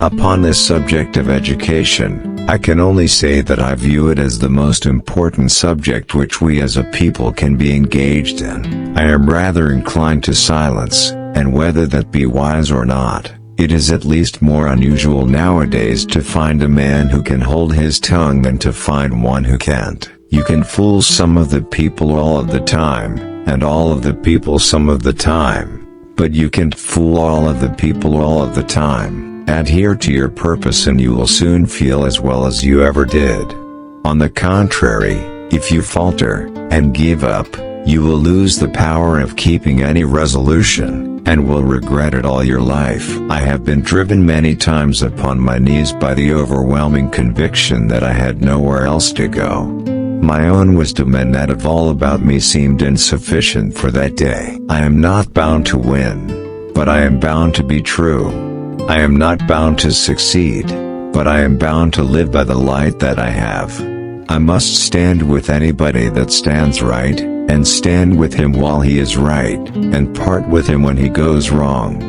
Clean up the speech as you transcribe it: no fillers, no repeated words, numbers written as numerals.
Upon this subject of education, I can only say that I view it as the most important subject which we as a people can be engaged in. I am rather inclined to silence, and whether that be wise or not, it is at least more unusual nowadays to find a man who can hold his tongue than to find one who can't. You can fool some of the people all of the time, and all of the people some of the time, but you can't fool all of the people all of the time. Adhere to your purpose and you will soon feel as well as you ever did. On the contrary, if you falter, and give up, you will lose the power of keeping any resolution, and will regret it all your life. I have been driven many times upon my knees by the overwhelming conviction that I had nowhere else to go. My own wisdom and that of all about me seemed insufficient for that day. I am not bound to win, but I am bound to be true. I am not bound to succeed, but I am bound to live by the light that I have. I must stand with anybody that stands right, and stand with him while he is right, and part with him when he goes wrong.